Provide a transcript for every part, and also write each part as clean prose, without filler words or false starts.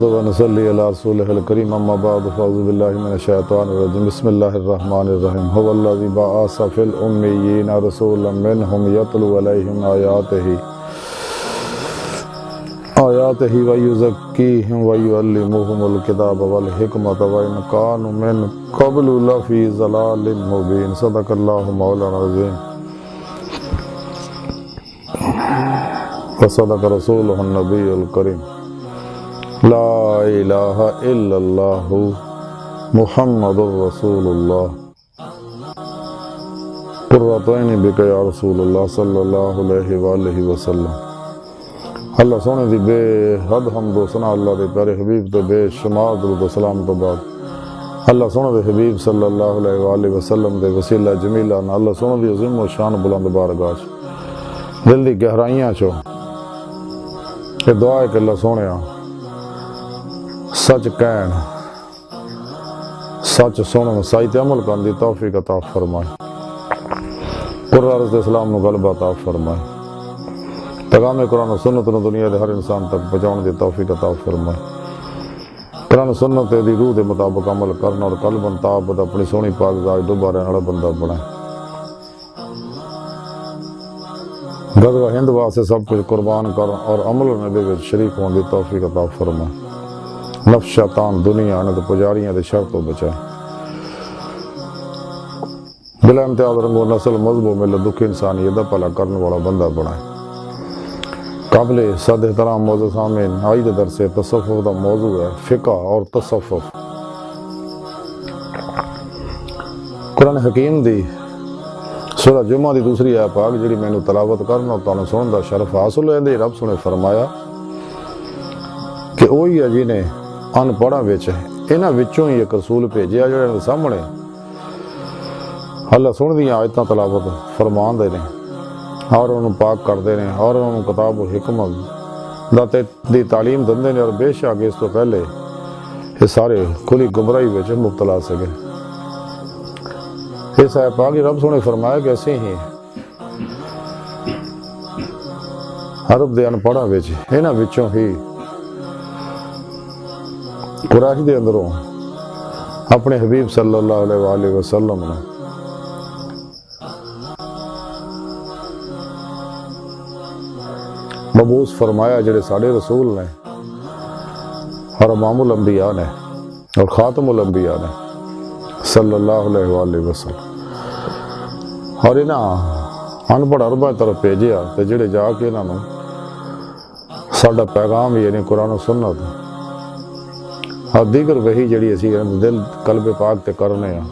ونصلي على رسوله الكريم اما بعد فاعوذ بالله من الشيطان الرجيم بسم الله الرحمن الرحيم هو الذي بعث في الأميين رسولا منهم يتلو عليهم آياته ويزكيهم ويعلمهم الكتاب والحكمة وإن كانوا من قبل لفي ضلال مبين صدق الله مولانا العظيم وصدق رسوله النبي الكريم لا الہ الا اللہ محمد رسول اللہ قرۃ عینی بک یا رسول اللہ صلی اللہ علیہ وآلہ وسلم۔ اللہ سونے دی بے حد حمد و ثنا اللہ دے پیارے حبیب تے بے شمار درود و سلام تو بعد اللہ سونے دے حبیب صلی اللہ علیہ وآلہ وسلم دے وسیلہ جمیلہ نہ اللہ سونے دی عظیم و شان بلند بارگاہ دل دی گہرائیاں چو یہ دعا ہے کہ اللہ سونے سچ کہن سچ سنن سائت عمل کرن دی توفیق عطا فرمائے، قرآن اسلام نو غلبہ عطا فرمائے، پیغام قرآن و سنت نو دنیا دے ہر انسان تک پہنچاؤن دی توفیق عطا فرمائے، قرآن و سنت دی روح دے مطابق عمل کرنا اور قلباً تعبد اپنی سونی پاک ذات ڈوبا رہنے والا بندہ بنائے۔ غزوہ ہند واسطے سب کچھ قربان کر اور عمل نبی وچ شریک ہون دی توفیق عطا فرمائے، نفس شیطان دنیا نے تو پجاریاں دے شر تو بچائے، بلا امتیاز رنگ و نسل مذہب و ملت دکھ انسانیت دا پلا کرنے والا بندہ بنائے۔ قابل صد احترام موضوع سامعین، آج دے درس تصوف دا موضوع ہے فقہ اور تصوف۔ قرآن حکیم دی سورہ جمعہ دی دوسری آیت پاک جڑی میں نے تلاوت کرنا اور تانوں سنن دا شرف حاصل ہے، دے رب نے فرمایا کہ وہی ہے جی نے ان پڑھاں وچ انہاں وچوں ہی ایک رسول بھیجیا جڑے سامنے اللہ سن دیاں آیتاں تلاوت فرمان دے نے اور انہوں پاک کردے نے اور انہوں کتاب و حکمت دی تعلیم دندے نے، اور بے شک اس تو پہلے یہ سارے کھلی گمراہی وچ مبتلا سکے۔ اس آیت پاک رب نے فرمایا کہ ایسے ہی عرب دے ان پڑھاں وچ انہاں وچوں ہی قرآن دے اندروں اپنے حبیب صلی اللہ علیہ وآلہ وسلم نے مبعوث فرمایا، جڑے ساڑے رسول نے اور امام الانبیاء نے اور خاتم الانبیاء نے صلی اللہ علیہ وآلہ وسلم، اور انہاں ان پڑھ عرباں طرف بھیجیا تے جڑے جا کے انہاں نوں ساڈا پیغام یعنی قرآن و سنت اور دیگر وہی جڑی اسی دل قلب پاک تے کرنے ہیں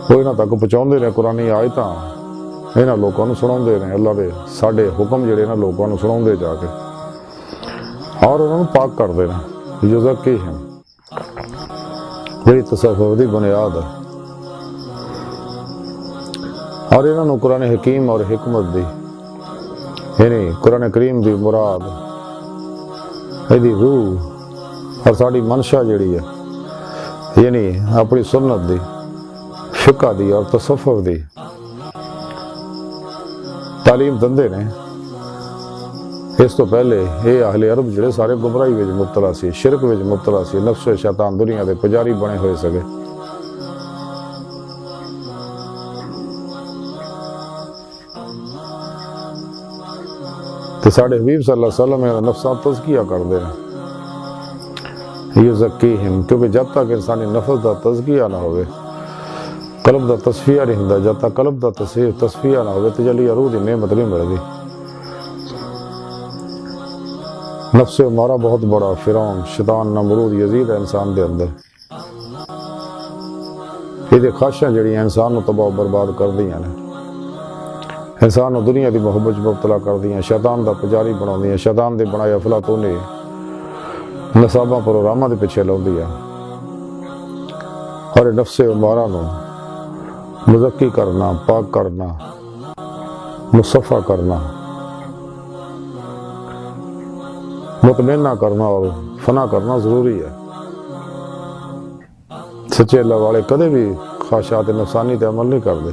وہ انہاں تک پہنچاؤندے نے، قرآنی آیتاں انہاں لوکاں نوں سناؤندے نے، اللہ دے ساڈے حکم جڑے انہاں لوکاں نوں سناؤندے جا کے اور انہاں نوں پاک کردے نے، یزکیہم جڑی تصوف دی بنیاد ہے، اور انہاں نوں قرآن حکیم اور حکمت دی یعنی قرآن کریم دی مراد ایدی روح اور ساڑی منشا جڑی ہے یعنی اپنی سنت دی فقہ دی اور تصوف دی تعلیم دندے نے۔ اس تو پہلے یہ اہل عرب جڑے سارے گمراہی وچ مبتلا سی، شرک وچ مبتلا سی، نفس و شیطان دنیا دے پجاری بنے ہوئے سکے۔ تے ساڑے حبیب صلی اللہ علیہ وسلم نفسات تزکیہ کر دے یزکیہم، کیونکہ جب تک انسانی نفس دا تزکیہ نہ ہوئے، قلب دا تصفیہ نہیں ہوندا، جب تک قلب دا تصفیہ نہ ہوئے تجلی روح دی نعمت نہیں ملدی۔ نفس امارہ بہت بڑا فرعون شیطان نمرود یزید ہے انسان دے اندر، یہ خواہشاں جڑی انسان نو تباہ و برباد کر دیاں نے، انسان نو دنیا دی محبت مبتلا کر دیاں، شیطان دا پجاری بنا دیاں، شیطان دے بنایا افلاطونی نصاباں پروگراماں دے پیچھے لاؤندی ہے، اور نفس امارہ نو مزکی کرنا، پاک کرنا، مصفہ کرنا، مطمئنہ کرنا اور فنا کرنا ضروری ہے۔ سچے اللہ والے کدے بھی خواہشات نفسانی تے عمل نہیں کرتے،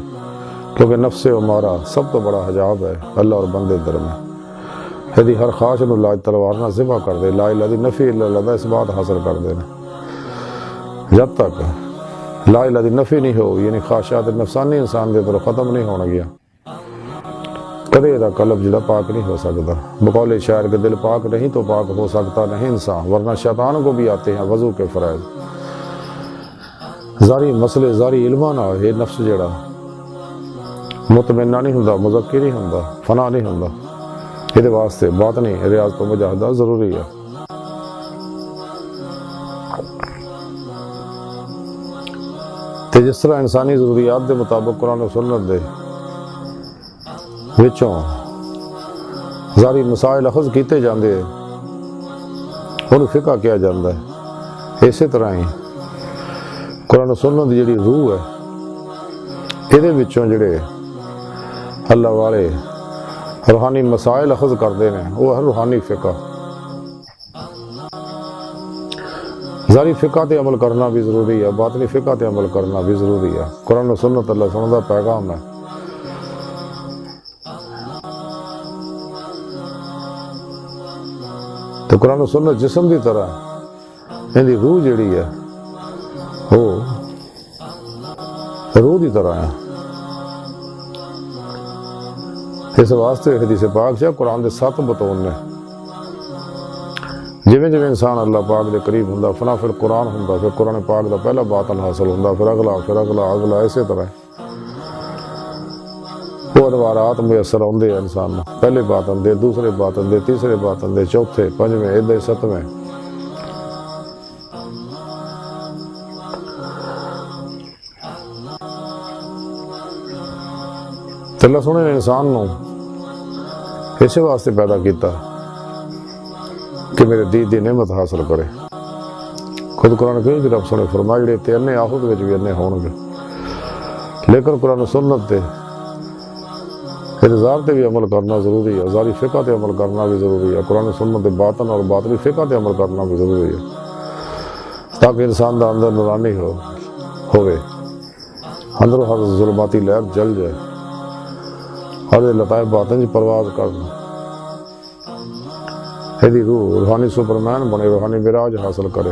کیونکہ نفس امارہ سب تو بڑا حجاب ہے اللہ اور بندے درمیان۔ یہ ہر خواہش نو لاج تلوار نہ ذبح کر دے، لا الہ دی نفی الا اللہ دا اس بات حاصل کر دے۔ جب تک لا الہ دی نفی نہیں ہو، یعنی خواہشات نفسانی انسان دے طرف ختم نہیں ہونا گیا، کدے دا قلب جڑا پاک نہیں ہو سکتا۔ بقول شاعر کے دل پاک نہیں تو پاک ہو سکتا نہیں انسان، ورنہ شیطان کو بھی آتے ہیں وضو کے فرائض۔ ظاہری مسئلے ظاہری علمہ نہ یہ نفس جڑا مطمئنہ نہیں ہوندا، مزکی نہیں ہوندا، فنا نہیں ہوندا، یہ واسطے باطنی ریاضت و مجاہدہ ضروری ہے۔ تے جس طرح انسانی ضروریات دے مطابق قرآن و سنت دے وچوں ظاہری مسائل اخذ کیتے جاندے انہوں فقہ کیا جاندہ ہے۔ اسی طرح ہی قرآن و سنت جڑی روح ہے یہ وچوں جڑے اللہ والے روحانی مسائل اخذ کردے ہیں وہ ہے روحانی فقہ۔ ظاہری فقہ تے عمل کرنا بھی ضروری ہے، باطنی فقہ تے عمل کرنا بھی ضروری ہے۔ قرآن و سنت اللہ سنت دا پیغام ہے۔ تو قرآن و سنت جسم دی طرح ان دی روح جڑی ہے وہ روح دی طرح ہے۔ اس واسطے حدیث پاک سے قرآن دے 7 بطون نے، جویں جویں انسان اللہ پاک دے قریب ہوندا فنا پھر قرآن ہوندا، پھر قرآن پاک دا پہلا باطن حاصل ہوندا، پھر اگلا اسی طرح وہ ادوارات میسر ہوندے ہیں انسان نوں، پہلے باطن دے، دوسرے باطن دے، تیسرے باطن دے، چوتھے، پنجویں، ادھے 7ویں۔ اللہ سونے نے انسان نوں اسی واسطے پیدا کیتا کہ میرے دید دی نعمت حاصل کرے۔ خود قرآن کریم رب سونے فرمایا جڑے تے انے آخد وچ بھی انے ہون گے، لیکن قرآن سنت تے ارزار تے بھی عمل کرنا ضروری ہے، ظاہری فقہ تے عمل کرنا بھی ضروری ہے، قرآن سنت تے باطن اور باطنی فقہ تے عمل کرنا بھی ضروری ہے، تاکہ انسان دا اندر نورانی ہوئے، اندروں ہر ظلماتی لہر جل جائے اور یہ لطائف باطن پرواز کرنا، یہ روح روحانی سپرمین بنے، روحانی معراج حاصل کرے،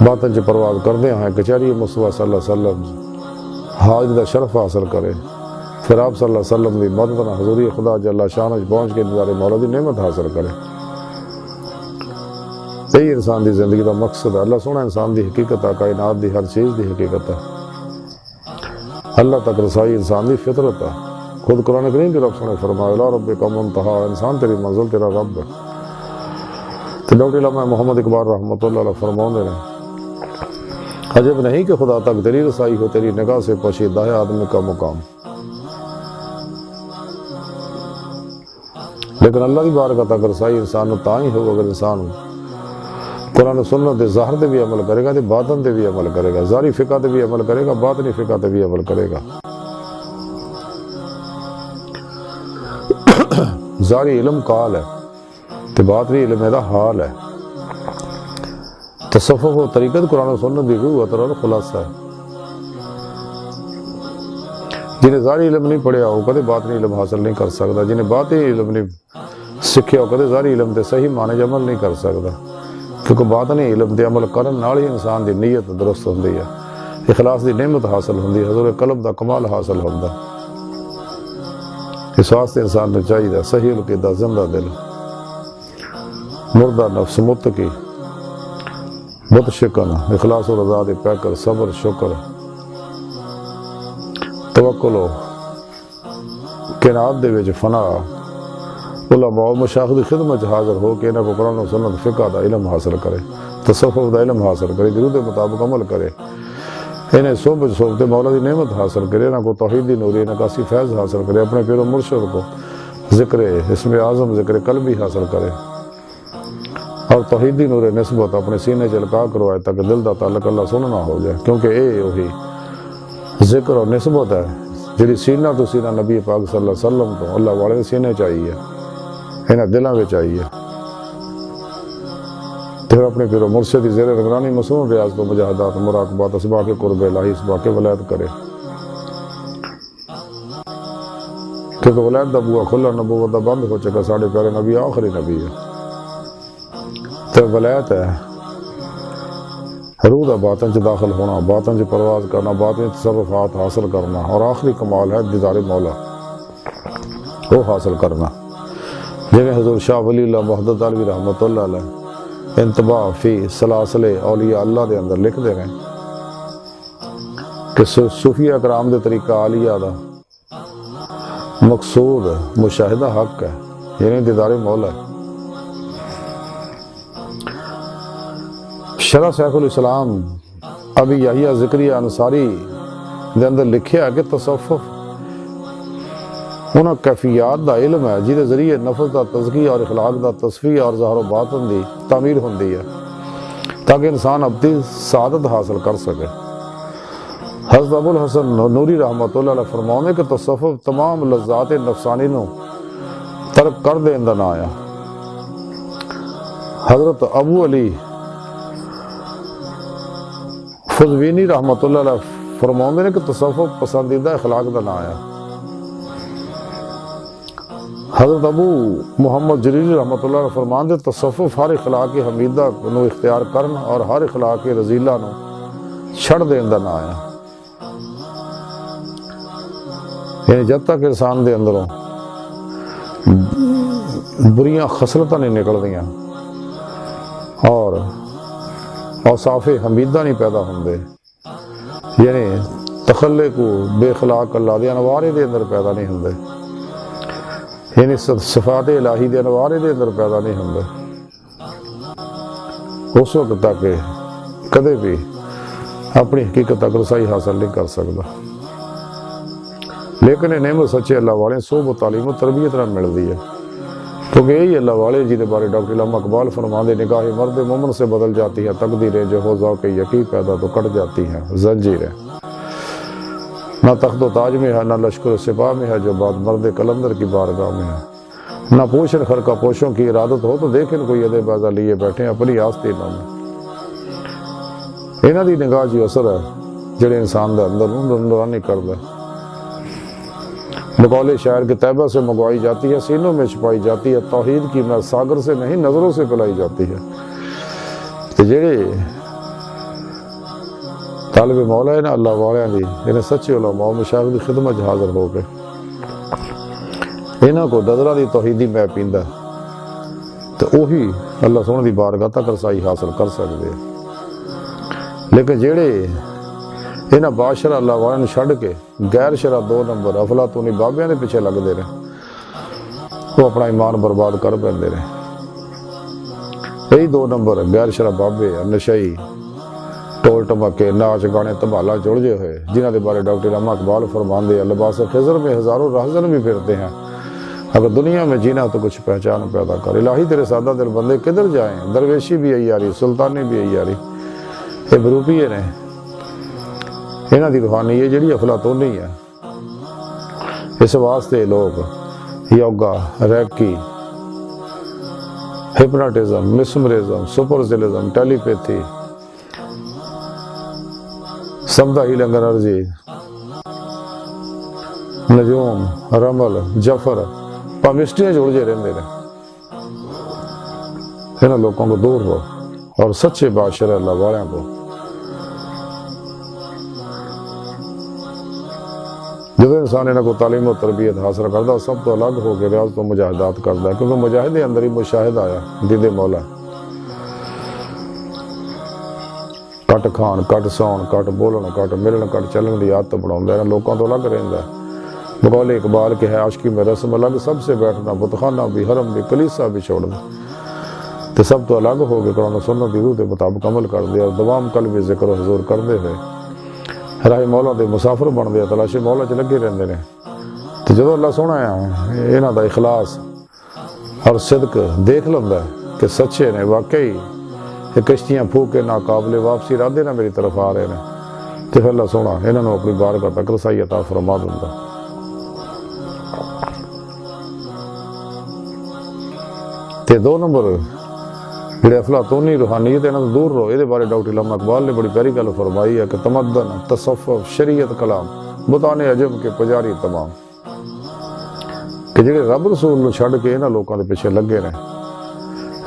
باطن پرواز کردے ہیں کچہری مصطفیٰ صلی اللہ علیہ وسلم حاج دا شرف حاصل کرے، پھر آپ صلی اللہ علیہ وسلم دی مدد حضوری خدا جل شانہ پہنچ کے نظارے مولا دی نعمت حاصل کرے۔ یہی انسان دی زندگی دا مقصد ہے۔ اللہ سونا انسان دی حقیقت ہے، کائنات دی ہر چیز دی حقیقت ہے، اللہ تک رسائی انسان دی فطرت ہے۔ خود قرآن کریم کے رب نے فرمایا لا رب کا منتہا، انسان تیری منزل تیرا رب ہے۔ تو ڈاکٹر علامہ محمد اقبال رحمۃ اللہ علیہ فرماؤں نے عجب نہیں کہ خدا تک تیری رسائی ہو، تیری نگاہ سے پوشیدہ ہے آدمی کا مقام۔ لیکن اللہ کی بارگاہ تک رسائی انسان تا ہی ہو اگر انسان قرآن و سنت دے ظاہر تے بھی عمل کرے گا، تے باطن تے بھی عمل کرے گا، ظاہری فقہ تے بھی عمل کرے گا، باطنی فقہ تے بھی عمل کرے گا۔ ظاہری علم قال ہے تے باطنی علم دا حال ہے۔ تصوف و طریقت قرآن و سنت دی روح اور خلاصہ ہے۔ جنہیں ظاہری علم نہیں پڑھیا وہ کدے باطنی علم حاصل نہیں کر سکتا، جنہیں باطنی علم نہیں سکھیا وہ کدے ظاہری علم دے صحیح معنی عمل نہیں کر سکتا، کیونکہ باطنی علم دے عمل کرن نال ہی انسان دی نیت درست ہوندی ہے، اخلاص دی نعمت حاصل ہوندی ہے، حضور قلب دا کمال حاصل ہوندا۔ اس واسطے انسان نے چاہیے صحیح العقیدہ، زندہ دل، مردہ نفس، متقی، بت شکن، اخلاص و رضا دے پیکر، صبر، شکر، توکل و قناعت دے وچ فنا، علماء و مشایخ دی خدمت حاضر ہو کے انہاں کو قرآن و سنت فقہ دا علم حاصل کرے، تصوف دا علم حاصل کرے، درود کے مطابق عمل کرے، انہیں صحبت مولا دی نعمت حاصل کرے، انہاں کو توحید دی نوری نکاسی فیض حاصل کرے، اپنے پیر و مرشد کو ذکر اسم اعظم ذکر قلبی حاصل کرے اور توحیدی نور نسبت اپنے سینے چلکا کروائے تاکہ دل دا تعلق اللہ سننا ہو جائے، کیونکہ اے وہی ذکر اور نسبت ہے جڑی سینہ تو سینہ نبی پاک صلی اللہ علیہ وسلم تو اللہ والے سینے چاہیے، انہیں دلوں میں چاہیے، پھر اپنے پیر و مرشد کی زیر نگرانی مصنون ریاض کو مجاہدات، مراقبات، اسباق قرب الہی، اسباق ولایت کرے۔ کیونکہ ولایت دا بوا کھلا، نبوت دا بند ہو چکا، ساڑھے پیارے نبی آخری نبی ہے۔ تو ولایت ہے روح دا باطن چ داخل ہونا، باطن چ پرواز کرنا، باطن تصرفات حاصل کرنا، اور آخری کمال ہے دیدار مولا، وہ حاصل کرنا۔ جنہیں حضور شاہ ولی اللہ وحدت عالوی رحمت اللہ علیہ انتباہ فی سلاسل اولیاء اللہ دے اندر لکھ دے رہے ہیں کہ صوفیہ کرام دے طریقہ عالیہ دا مقصود مشاہدہ حق ہے، یعنی دیدار مولا ہے۔ شرح شیخ الاسلام ابی یحییٰ ذکریہ انصاری دے اندر لکھیا کہ تصوف انہاں کیفیات دا علم ہے جہدے ذریعے نفس دا تزکیہ اور اخلاق دا تصفیہ اور ظاہر و باطن دی تعمیر ہوندی ہے تاکہ انسان ابدی سعادت حاصل کر سکے۔ حضرت ابو الحسن نوری رحمۃ اللہ علیہ فرماؤں کہ تصوف تمام لذات نفسانی نو ترک کر دین دا نہ آیا۔ حضرت ابو علی فضوینی رحمۃ اللہ علیہ فرماؤں کہ تصوف پسندیدہ اخلاق دا نہ آیا۔ حضرت ابو محمد جلیلی رحمۃ اللہ علیہ فرمان دے تصوف ہر اخلاق حمیدہ نو اختیار کرن اور ہر اخلاق رذیلہ نو چھڑ دین دا نہ آیا۔ یعنی جب تک انسان دے اندروں بریاں خصلتاں نہیں نکل دیاں اور اوصاف حمیدہ نہیں پیدا ہوندے، یعنی تخلے کو بے اخلاق اللہ دے انوارے دے اندر پیدا نہیں ہوندے، یعنی صفات الہی دے انوارے دے اندر پیدا نہیں ہوندے، اس وقت تک کدے بھی اپنی حقیقت تک رسائی حاصل نہیں کر سکتا۔ لیکن یہ نعمت سچے اللہ والے صحبت و تعلیم و تربیت نہ ملتی ہے، کیونکہ یہی اللہ والے جی دے بارے ڈاکٹر علامہ اقبال فرماندے نگاہ مرد مومن سے بدل جاتی ہے تقدیریں، جو ہو ذوق یقین پیدا تو کٹ جاتی ہیں زنجیریں۔ نہ تخت و تاج میں ہے، نہ لشکر و سپاہ میں ہے جو بات مرد کلندر کی بارگاہ میں ہے۔ نہ پوشن خرقہ پوشوں کی ارادت ہو تو دیکھیں کوئی ادے بازا لیے بیٹھے اپنی آستینوں میں۔ انہاں دی نگاہ جو اثر ہے جڑے انسان دے اندر نورانی کر دے۔ بقول شاعر کے طیبہ سے منگوائی جاتی ہے، سینوں میں چھپائی جاتی ہے، توحید کی میں ساگر سے نہیں نظروں سے پلائی جاتی ہے۔ تو جڑے طالب مولا ہے نا اللہ والے دی، انہیں سچے علماء مشایخ دی خدمت حاضر ہو کے انہاں کو ددرہ دی توحیدی میں پیندا تو وہی اللہ سونے دی بارگاہ تک رسائی حاصل کر سکتے ہیں۔ لیکن جڑے انہاں باشرہ اللہ والے نے چھڑ کے غیر شرع دو نمبر افلاطونی بابیاں دے پیچھے لگ دے رہے، وہ اپنا ایمان برباد کر پیندے رہے۔ یہی دو نمبر غیر شرع بابے نشئی ٹول ٹمکے ناچ گانے تبالا جڑجے ہوئے، جنہاں دے بارے ڈاکٹر علامہ اقبال فرماندے لباس خضر میں ہزاروں راہزن بھی پھرتے ہیں، اگر دنیا میں جینا تو کچھ پہچان پیدا کر۔ الہی تیرے سادہ دل بندے کدھر جائیں، درویشی بھی عیاری سلطانی بھی عیاری، یہ بروپیے نے انہاں دی روحانی یہ جڑی افلاطونی ہے۔ اس واسطے لوگ یوگا، ریکی، ہپناٹزم، مسمرزم، سپرزلزم، ٹیلی پیتھی، سمدہ ہیلنگ انرجی، نجوم، رمل، جفر، پامسٹریاں جوڑ جے رہندے نے۔ انہاں لوگوں کو دور رہو اور سچے بادشاہ اللہ والوں کو جب انسان انہاں کو تعلیم و تربیت حاصل کرتا سب تو الگ ہو کے ریاض تو مجاہدات کرتا ہے، کیونکہ مجاہدے اندر ہی مشاہد آیا دید مولا۔ کٹ کھان، کٹ سون، کٹ بولن، کٹ ملن، کٹ چلن دی عادت بناوندا ہے، لوکاں تو الگ رہندا ہے۔ بقول اقبال کہ ہے عاشقی میں رسم الگ، سب سے بیٹھنا بتخانہ بھی، حرم بھی، کلیسا بھی چھوڑ دے، تو سب تو الگ ہو گئے قرآن و سنت دی روح کے مطابق عمل کر دے اور دوام قلبی ذکر و حضور کر دے ہوئے راہ مولا دے مسافر بن دے، تلاشی مولا چ لگے رہندے نے۔ تو جدو اللہ سونا ہے انہاں دا اخلاص اور صدق دیکھ لندا ہے کہ سچے نے واقعی یہ کشتیاں پھوک کے ناقابل واپسی ارادے نہ میری طرف آ رہے ہیں، تو پھر اللہ سونا انہاں نوں اپنی بارگاہ تک رسائی عطا فرما دیندا۔ تے دو نمبر جڑے افلاطونی روحانیت انہاں تو دور رہو، یہ بارے ڈاکٹر علامہ اقبال نے بڑی پیاری گل فرمائی ہے کہ تمدن، تصوف، شریعت، کلام، بتانے عجم کے پجاری تمام۔ کہ جڑے رب رسول نو چھڈ کے انہاں لوکاں دے پیچھے لگے نے،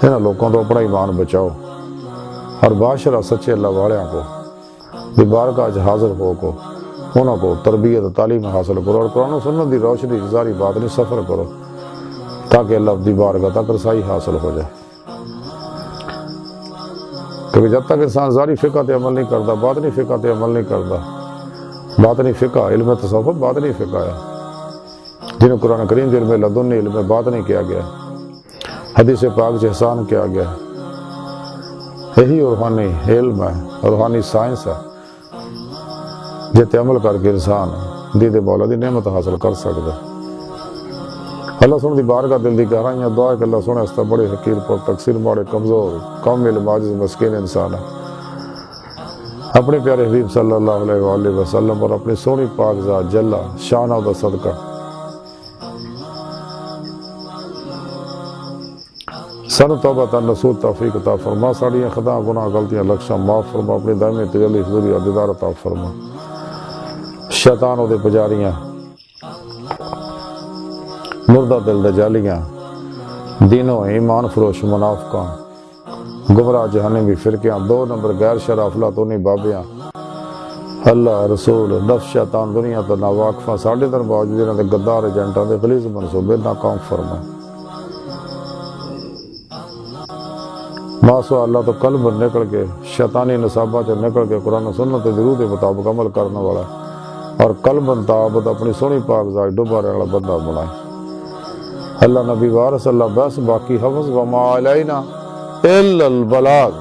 انہاں لوکاں تو اپنا ایمان بچاؤ، اور باشرہ سچے اللہ والیاں کو دی بارگاہ وچ حاضر ہو کو انہاں کو تربیت و تعلیم حاصل کرو، اور قرآن و سنت دی روشنی ظاہری باطنی سفر کرو، تاکہ اللہ دی بارگاہ تک رسائی حاصل ہو جائے۔ کیونکہ جب تک انسان ظاہری فقہ تے عمل نہیں کرتا، باطنی فقہ تے عمل نہیں کرتا، باطنی فقہ علم تصوف باطنی فقہ ہے جنہیں قرآن کریم کے علم لدنی علم باطنی کیا گیا، حدیث پاک سے احسان کیا گیا، یہی روحانی علم ہے، روحانی سائنس ہے جتے عمل کر کے انسان دید مولا دی نعمت حاصل کر سکتا۔ اللہ سن دی بارگاہ دل دی گہرائیاں دعا ہے کہ اللہ سنے استا بڑے حقیر پر تقصیر ماڑے کمزور کامل معجز مسکین انسان ہے، اپنے پیارے حبیب صلی اللہ علیہ وآلہ وسلم اور اپنی سونی پاک ذات جلہ شانہ دا صدقہ سن توبہ نصوح توفیق عطا فرما، ساڑیاں خطا گناہ غلطیاں لکشاں معاف فرما، اپنی دائمی تجلی حضوری اور دیدار عطا فرما، شیطان دے پجاریاں مردہ دل دے جالیاں دینوں ایمان فروش منافقاں گمراہ جہنمی فرقیاں، 2 نمبر غیر شرع افلاطونی بابیاں، اللہ رسول نفس شیطان دنیا تو ناواقفاں ساڑھے در باوجود انہاں دے غدار ایجنٹاں دے غلیظ منصوبے ناکام فرما۔ ماسو اللہ تو قلب نکل کے شیطانی نصابہ سے نکل کے قرآن و سنت درود کے مطابق عمل کرنے والا اور قلب تعبد اپنی سونی پاک ذات ڈوبا رہنے والا بندہ بنائے۔ اللہ نبی وارث اللہ بس باقی حفظ وما علینا الا البلاغ۔